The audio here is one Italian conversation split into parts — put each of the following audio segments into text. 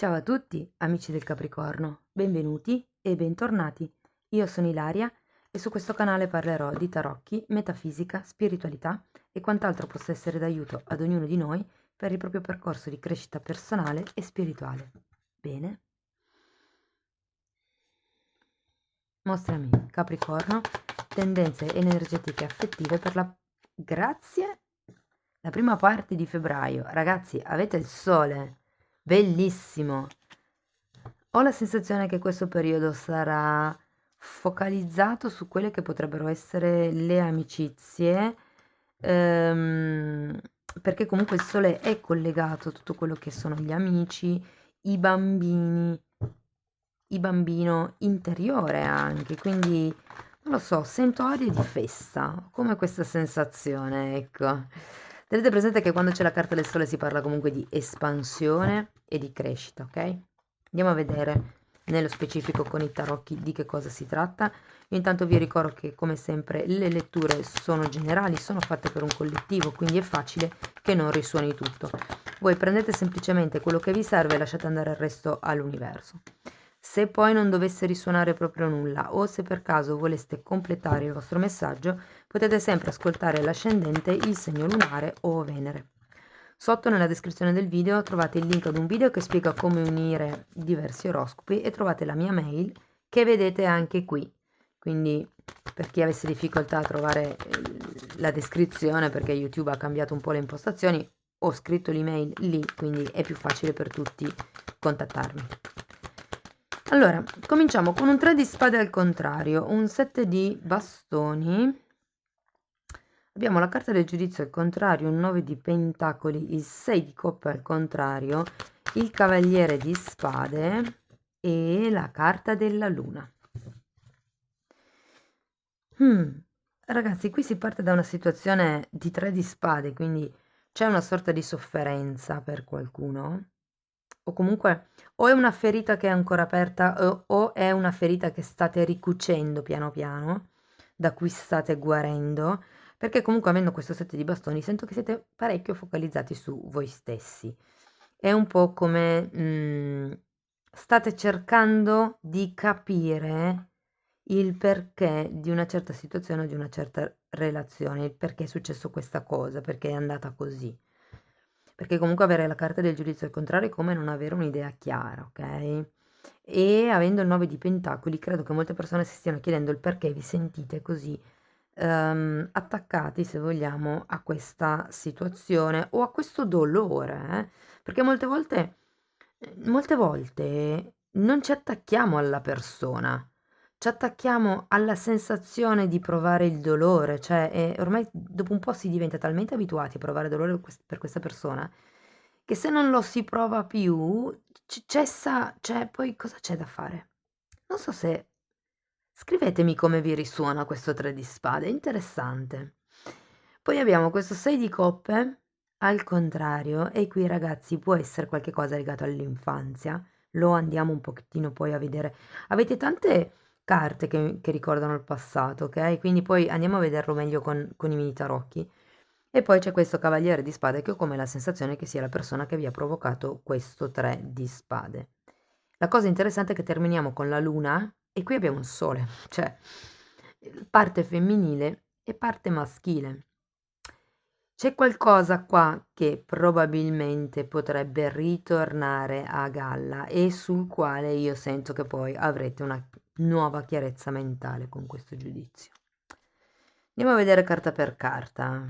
Ciao a tutti, amici del Capricorno, benvenuti e bentornati. Io sono Ilaria e su questo canale parlerò di tarocchi, metafisica, spiritualità e quant'altro possa essere d'aiuto ad ognuno di noi per il proprio percorso di crescita personale e spirituale. Bene? Mostrami, Capricorno, tendenze energetiche affettive per la... Grazie! La prima parte di febbraio. Ragazzi, avete il sole. Bellissimo! Ho la sensazione che questo periodo sarà focalizzato su quelle che potrebbero essere le amicizie, ehm, perché comunque il sole è collegato a tutto quello che sono gli amici, i bambini, il bambino interiore anche, quindi non lo so, sento aria di festa, come questa sensazione, ecco. Tenete presente che quando c'è la carta del sole si parla comunque di espansione e di crescita, ok? Andiamo a vedere nello specifico con i tarocchi di che cosa si tratta. Io intanto vi ricordo che come sempre le letture sono generali, sono fatte per un collettivo, quindi è facile che non risuoni tutto. Voi prendete semplicemente quello che vi serve e lasciate andare il resto all'universo. Se poi non dovesse risuonare proprio nulla o se per caso voleste completare il vostro messaggio, potete sempre ascoltare l'ascendente, il segno lunare o Venere. Sotto nella descrizione del video trovate il link ad un video che spiega come unire diversi oroscopi e trovate la mia mail che vedete anche qui. Quindi per chi avesse difficoltà a trovare la descrizione perché YouTube ha cambiato un po' le impostazioni, ho scritto l'email lì, quindi è più facile per tutti contattarmi. Allora, cominciamo con un 3 di spade al contrario, un 7 di bastoni, abbiamo la carta del giudizio al contrario, un 9 di pentacoli, il 6 di coppe al contrario, il cavaliere di spade e la carta della luna. Ragazzi, qui si parte da una situazione di 3 di spade, quindi c'è una sorta di sofferenza per qualcuno, o comunque o è una ferita che è ancora aperta o è una ferita che state ricucendo piano piano, da cui state guarendo, perché comunque avendo questo 7 di bastoni sento che siete parecchio focalizzati su voi stessi. È un po' come state cercando di capire il perché di una certa situazione o di una certa relazione, il perché è successo questa cosa, perché è andata così. Perché comunque avere la carta del giudizio al contrario è come non avere un'idea chiara, ok? E avendo il 9 di pentacoli, credo che molte persone si stiano chiedendo il perché vi sentite così attaccati, se vogliamo, a questa situazione o a questo dolore, perché molte volte non ci attacchiamo alla persona, ci attacchiamo alla sensazione di provare il dolore, cioè ormai dopo un po' si diventa talmente abituati a provare dolore per questa persona che se non lo si prova più cessa, cioè poi cosa c'è da fare? Non so se scrivetemi come vi risuona questo 3 di spade, è interessante. Poi abbiamo questo 6 di coppe al contrario e qui ragazzi può essere qualche cosa legato all'infanzia, lo andiamo un pochettino poi a vedere. Avete tante carte che ricordano il passato, ok? Quindi poi andiamo a vederlo meglio con i mini tarocchi. E poi c'è questo cavaliere di spade che ho come la sensazione che sia la persona che vi ha provocato questo 3 di spade. La cosa interessante è che terminiamo con la luna e qui abbiamo il sole, cioè parte femminile e parte maschile. C'è qualcosa qua che probabilmente potrebbe ritornare a galla e sul quale io sento che poi avrete una nuova chiarezza mentale con questo giudizio. Andiamo a vedere carta per carta.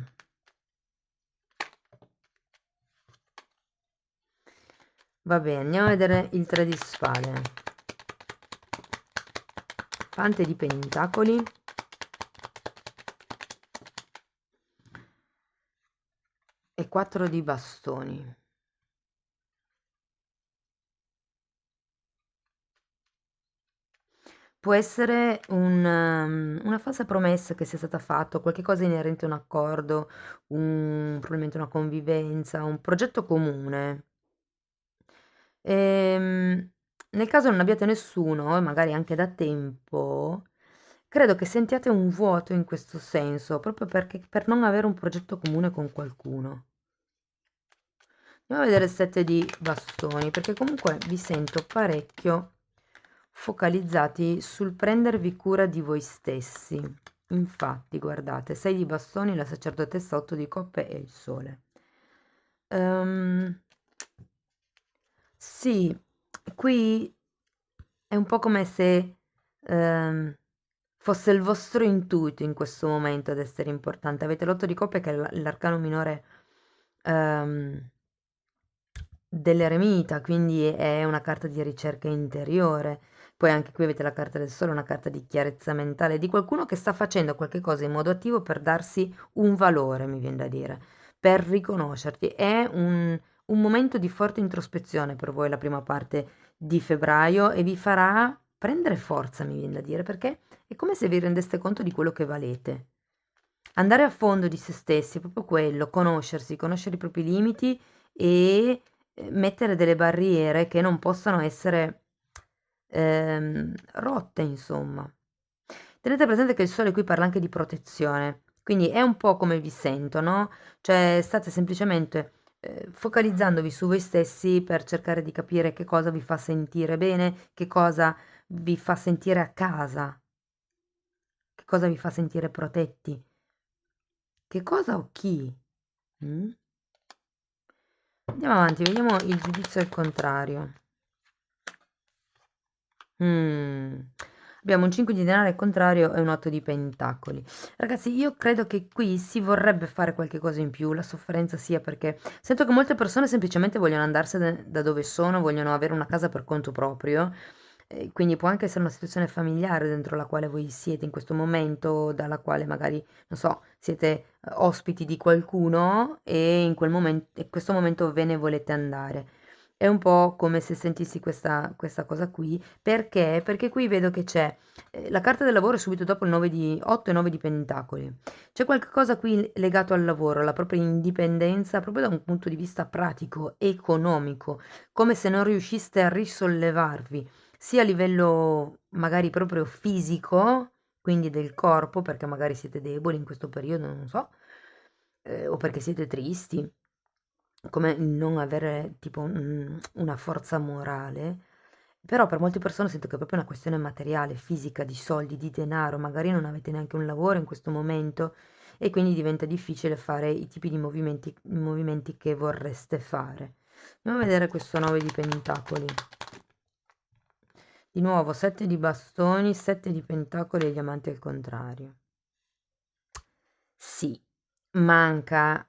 Va bene, andiamo a vedere il 3 di spade. Fante di pentacoli. E 4 di bastoni. Può essere una falsa promessa che sia stata fatta, qualche cosa inerente a un accordo, probabilmente una convivenza, un progetto comune. Nel caso non abbiate nessuno, e magari anche da tempo, credo che sentiate un vuoto in questo senso, proprio perché per non avere un progetto comune con qualcuno. Andiamo a vedere il 7 di bastoni, perché comunque vi sento parecchio focalizzati sul prendervi cura di voi stessi. Infatti, guardate, 6 di bastoni, la sacerdotessa, 8 di coppe e il sole. Sì, qui è un po' come se fosse il vostro intuito in questo momento ad essere importante. Avete l'otto di coppe che è l'arcano minore ehm, dell'eremita, quindi è una carta di ricerca interiore. Poi anche qui avete la carta del sole, una carta di chiarezza mentale, di qualcuno che sta facendo qualche cosa in modo attivo per darsi un valore, mi viene da dire, per riconoscerti. È un momento di forte introspezione per voi la prima parte di febbraio e vi farà prendere forza, mi viene da dire, perché è come se vi rendeste conto di quello che valete. Andare a fondo di se stessi, è proprio quello, conoscersi, conoscere i propri limiti e mettere delle barriere che non possano essere rotte, insomma. Tenete presente che il sole qui parla anche di protezione, quindi è un po' come vi sento, no? Cioè state semplicemente focalizzandovi su voi stessi per cercare di capire che cosa vi fa sentire bene, che cosa vi fa sentire a casa, che cosa vi fa sentire protetti, che cosa o chi. Mm? Andiamo avanti, vediamo il giudizio al contrario. Abbiamo un 5 di denaro al contrario e un 8 di pentacoli. Ragazzi, io credo che qui si vorrebbe fare qualche cosa in più, la sofferenza sia perché sento che molte persone semplicemente vogliono andarsene da dove sono, vogliono avere una casa per conto proprio, quindi può anche essere una situazione familiare dentro la quale voi siete in questo momento, dalla quale magari, non so, siete ospiti di qualcuno e in quel momento, in questo momento ve ne volete andare. È un po' come se sentissi questa cosa qui, perché? Perché qui vedo che c'è la carta del lavoro è subito dopo il 9 di 8 e 9 di pentacoli. C'è qualcosa qui legato al lavoro, alla propria indipendenza, proprio da un punto di vista pratico, economico, come se non riusciste a risollevarvi, sia a livello magari proprio fisico, quindi del corpo, perché magari siete deboli in questo periodo, non so, o perché siete tristi, come il non avere tipo una forza morale, però per molte persone sento che è proprio una questione materiale, fisica, di soldi, di denaro, magari non avete neanche un lavoro in questo momento e quindi diventa difficile fare i tipi di movimenti che vorreste fare. Andiamo a vedere questo 9 di pentacoli. Di nuovo 7 di bastoni, 7 di pentacoli e diamanti al contrario. Sì, manca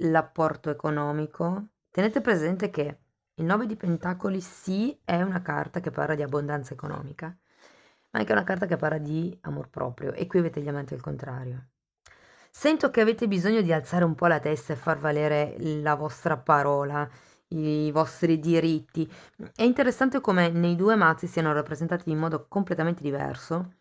l'apporto economico. Tenete presente che il 9 di pentacoli sì è una carta che parla di abbondanza economica, ma anche una carta che parla di amor proprio e qui avete gli amanti al contrario. Sento che avete bisogno di alzare un po' la testa e far valere la vostra parola, i vostri diritti. È interessante come nei due mazzi siano rappresentati in modo completamente diverso.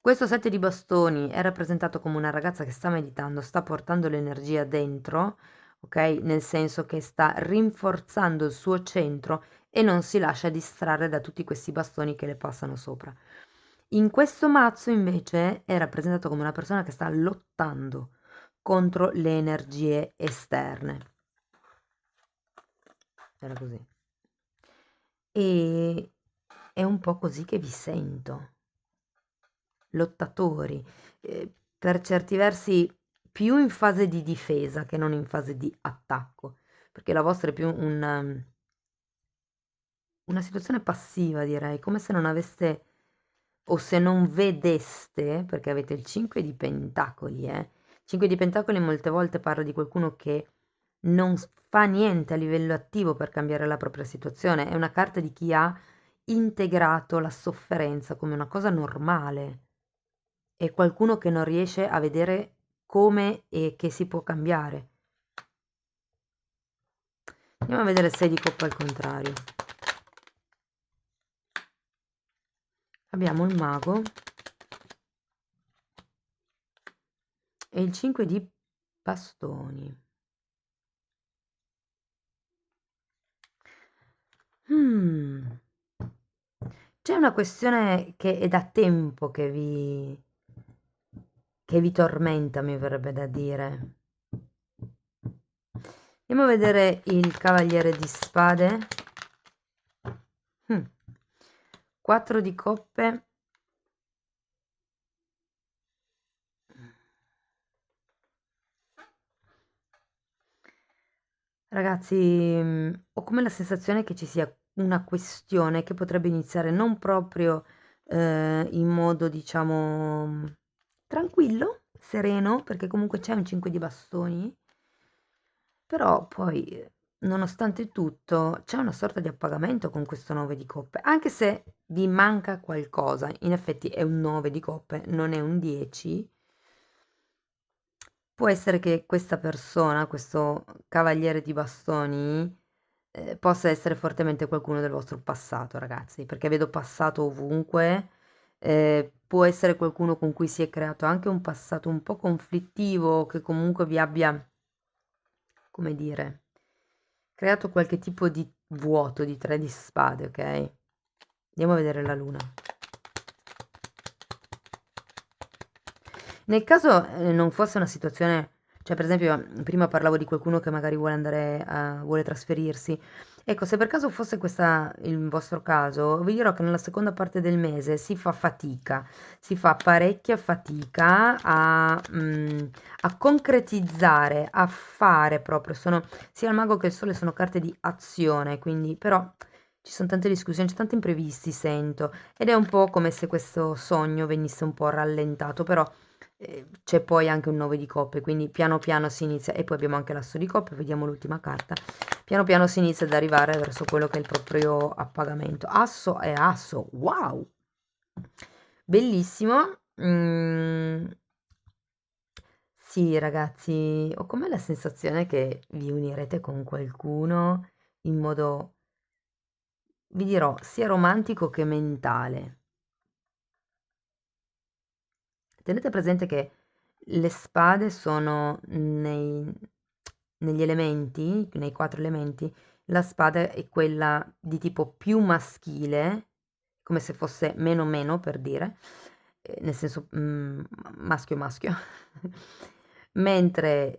Questo 7 di bastoni è rappresentato come una ragazza che sta meditando, sta portando l'energia dentro, ok? Nel senso che sta rinforzando il suo centro e non si lascia distrarre da tutti questi bastoni che le passano sopra. In questo mazzo invece è rappresentato come una persona che sta lottando contro le energie esterne. Era così. E è un po' così che vi sento. Lottatori, per certi versi più in fase di difesa che non in fase di attacco, perché la vostra è più una situazione passiva, direi, come se non aveste o se non vedeste, perché avete il 5 di pentacoli, eh. 5 di pentacoli molte volte parla di qualcuno che non fa niente a livello attivo per cambiare la propria situazione, è una carta di chi ha integrato la sofferenza come una cosa normale. È qualcuno che non riesce a vedere come e che si può cambiare. Andiamo a vedere il 6 di coppa al contrario. Abbiamo il mago e il 5 di bastoni. C'è una questione che è da tempo che vi tormenta, mi verrebbe da dire. Andiamo a vedere il cavaliere di spade. 4 di coppe. Ragazzi, ho come la sensazione che ci sia una questione che potrebbe iniziare non proprio in modo, diciamo, tranquillo, sereno, perché comunque c'è un 5 di bastoni, però poi, nonostante tutto, c'è una sorta di appagamento con questo 9 di coppe, anche se vi manca qualcosa. In effetti è un 9 di coppe, non è un 10. Può essere che questa persona, questo cavaliere di bastoni, possa essere fortemente qualcuno del vostro passato, ragazzi, perché vedo passato ovunque. Può essere qualcuno con cui si è creato anche un passato un po' conflittivo, che comunque vi abbia, come dire, creato qualche tipo di vuoto di 3 di spade, ok? Andiamo a vedere la luna. Nel caso non fosse una situazione, cioè per esempio prima parlavo di qualcuno che magari vuole trasferirsi, ecco, se per caso fosse questa il vostro caso, vi dirò che nella seconda parte del mese si fa fatica, si fa parecchia fatica a concretizzare, a fare proprio, sia il mago che il sole sono carte di azione, quindi però ci sono tante discussioni, c'è tanti imprevisti, sento, ed è un po' come se questo sogno venisse un po' rallentato, però c'è poi anche un 9 di coppe, quindi piano piano si inizia, e poi abbiamo anche l'asso di coppe, vediamo l'ultima carta, piano piano si inizia ad arrivare verso quello che è il proprio appagamento. Asso e asso, wow! Bellissimo. Sì, ragazzi, ho come la sensazione che vi unirete con qualcuno in modo, vi dirò, sia romantico che mentale. Tenete presente che le spade sono negli elementi, nei 4 elementi, la spada è quella di tipo più maschile, come se fosse meno meno per dire, nel senso maschio maschio, mentre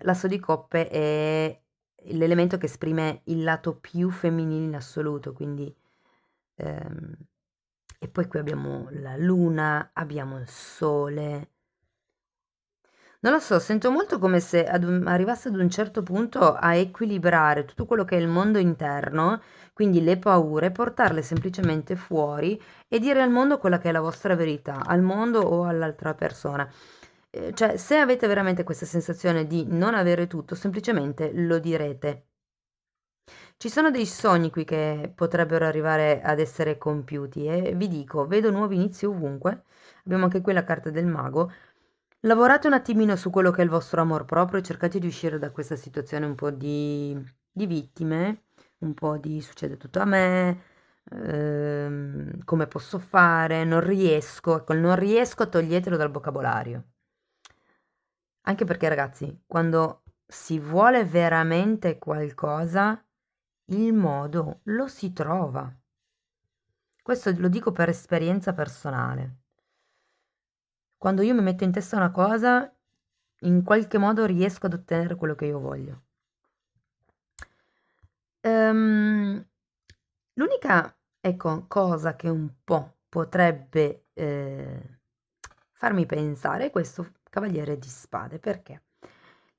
l'asso di coppe è l'elemento che esprime il lato più femminile in assoluto, quindi ehm, e poi qui abbiamo la luna, abbiamo il sole. Non lo so, sento molto come se arrivasse ad un certo punto a equilibrare tutto quello che è il mondo interno, quindi le paure, portarle semplicemente fuori e dire al mondo quella che è la vostra verità, al mondo o all'altra persona. Cioè, se avete veramente questa sensazione di non avere tutto, semplicemente lo direte. Ci sono dei sogni qui che potrebbero arrivare ad essere compiuti e vi dico, vedo nuovi inizi ovunque. Abbiamo anche qui la carta del mago. Lavorate un attimino su quello che è il vostro amor proprio e cercate di uscire da questa situazione un po' di vittime, un po' di succede tutto a me, come posso fare, non riesco, ecco, il non riesco toglietelo dal vocabolario. Anche perché, ragazzi, quando si vuole veramente qualcosa, il modo lo si trova. Questo lo dico per esperienza personale. Quando io mi metto in testa una cosa, in qualche modo riesco ad ottenere quello che io voglio. L'unica, ecco, cosa che un po' potrebbe farmi pensare è questo cavaliere di spade, perché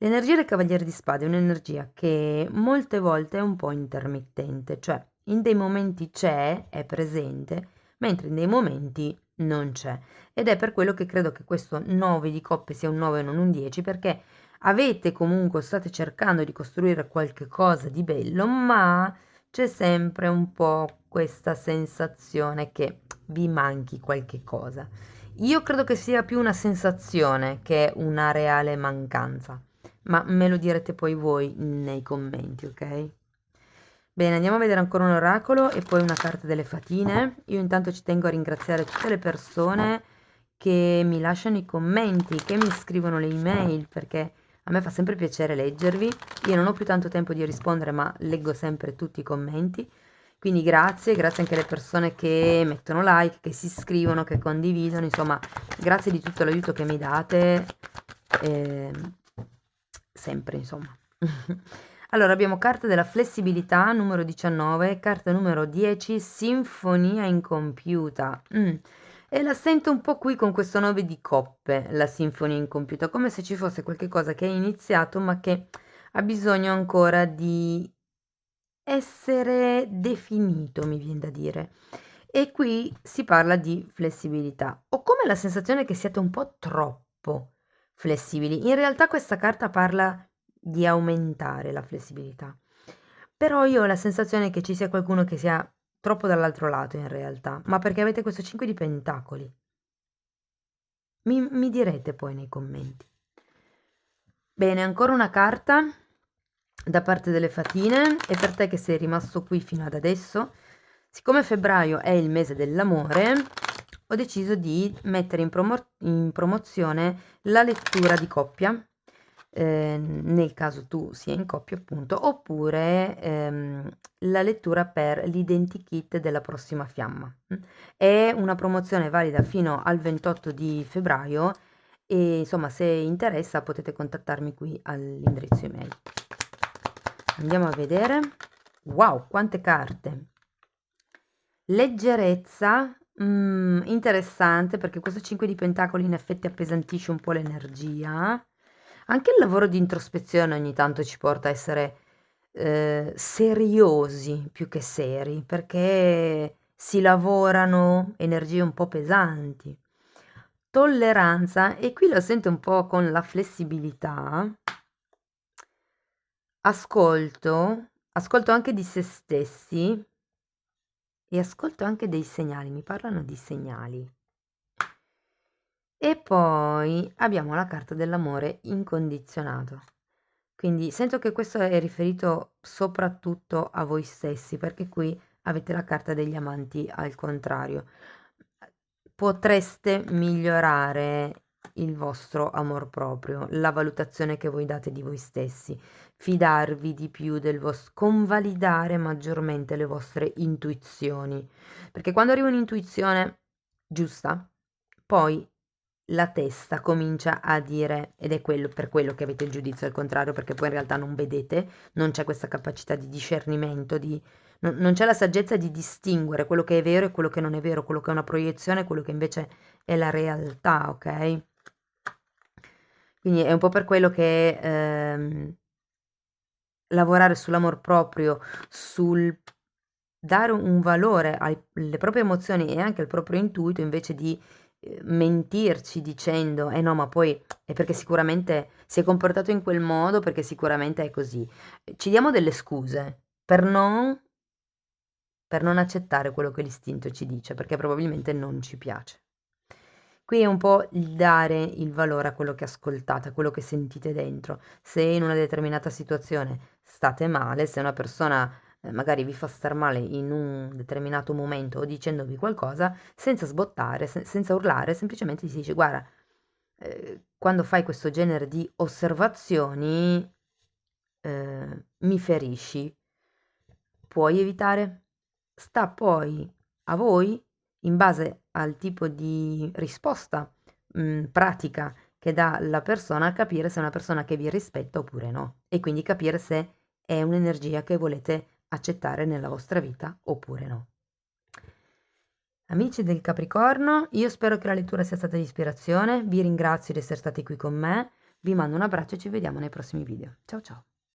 l'energia del cavaliere di spade è un'energia che molte volte è un po' intermittente, cioè in dei momenti c'è, è presente, mentre in dei momenti non c'è. Ed è per quello che credo che questo 9 di coppe sia un 9 e non un 10, perché avete comunque, state cercando di costruire qualche cosa di bello, ma c'è sempre un po' questa sensazione che vi manchi qualche cosa. Io credo che sia più una sensazione che una reale mancanza, ma me lo direte poi voi nei commenti, ok? Bene, andiamo a vedere ancora un oracolo e poi una carta delle fatine. Io intanto ci tengo a ringraziare tutte le persone che mi lasciano i commenti, che mi scrivono le email, perché a me fa sempre piacere leggervi. Io non ho più tanto tempo di rispondere, ma leggo sempre tutti i commenti. Quindi grazie, grazie anche alle persone che mettono like, che si iscrivono, che condividono, insomma, grazie di tutto l'aiuto che mi date, sempre, insomma. Allora, abbiamo carta della flessibilità, numero 19, carta numero 10, sinfonia incompiuta. E la sento un po' qui con questo 9 di coppe, la sinfonia incompiuta, come se ci fosse qualche cosa che è iniziato ma che ha bisogno ancora di essere definito, mi viene da dire. E qui si parla di flessibilità. Ho come la sensazione che siate un po' troppo flessibili. In realtà questa carta parla di aumentare la flessibilità. Però io ho la sensazione che ci sia qualcuno che sia troppo dall'altro lato in realtà, ma perché avete questo 5 di pentacoli. Mi direte poi nei commenti. Bene, ancora una carta da parte delle fatine, e per te che sei rimasto qui fino ad adesso, siccome febbraio è il mese dell'amore, ho deciso di mettere in promozione la lettura di coppia, nel caso tu sia in coppia appunto, oppure la lettura per l'identikit della prossima fiamma. È una promozione valida fino al 28 di febbraio e insomma se interessa potete contattarmi qui all'indirizzo email. Andiamo a vedere. Wow, quante carte! Leggerezza, interessante perché questo 5 di pentacoli in effetti appesantisce un po' l'energia. Anche il lavoro di introspezione ogni tanto ci porta a essere seriosi più che seri, perché si lavorano energie un po' pesanti. Tolleranza, e qui lo sento un po' con la flessibilità. Ascolto anche di se stessi e ascolto anche dei segnali, mi parlano di segnali. E poi abbiamo la carta dell'amore incondizionato. Quindi sento che questo è riferito soprattutto a voi stessi, perché qui avete la carta degli amanti al contrario. Potreste migliorare il vostro amor proprio, la valutazione che voi date di voi stessi, fidarvi di più del vostro, convalidare maggiormente le vostre intuizioni, perché quando arriva un'intuizione giusta, poi la testa comincia a dire, ed è quello, per quello che avete il giudizio al contrario, perché poi in realtà non vedete, non c'è questa capacità di discernimento, non c'è la saggezza di distinguere quello che è vero e quello che non è vero, quello che è una proiezione e quello che invece è la realtà, ok? Quindi è un po' per quello che lavorare sull'amor proprio, sul dare un valore alle proprie emozioni e anche al proprio intuito, invece di mentirci dicendo, eh no, ma poi è perché sicuramente si è comportato in quel modo, perché sicuramente è così. Ci diamo delle scuse per non accettare quello che l'istinto ci dice, perché probabilmente non ci piace. Qui è un po' il dare il valore a quello che ascoltate, a quello che sentite dentro. Se in una determinata situazione state male, se una persona magari vi fa star male in un determinato momento o dicendovi qualcosa, senza sbottare, senza urlare, semplicemente si dice: guarda, quando fai questo genere di osservazioni mi ferisci, puoi evitare? Sta poi a voi, in base al tipo di risposta pratica che dà la persona, capire se è una persona che vi rispetta oppure no, e quindi capire se è un'energia che volete accettare nella vostra vita oppure no. Amici del Capricorno, io spero che la lettura sia stata di ispirazione, vi ringrazio di essere stati qui con me, vi mando un abbraccio e ci vediamo nei prossimi video. Ciao ciao!